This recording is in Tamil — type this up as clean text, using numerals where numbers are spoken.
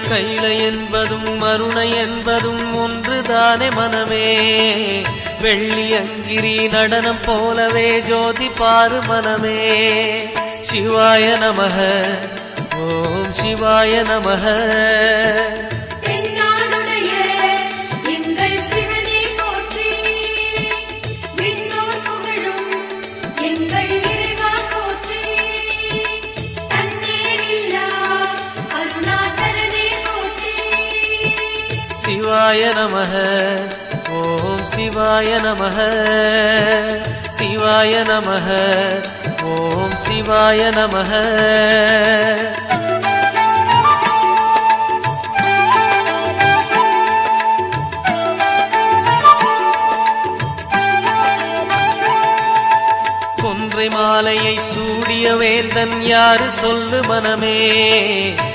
கைலை என்பதும் மருணை என்பதும் ஒன்றுதானே மனமே. வெள்ளி அங்கிரி நடனம் போலவே ஜோதி பாரு மனமே. சிவாய நமக ஓம் சிவாய நமக. சிவாய நமக ஓம் சிவாய நமக. சிவாய நமக ஓம் சிவாய நமக. கொன்றை மாலையை சூடிய வேந்தன் யாரு சொல்லு மனமே.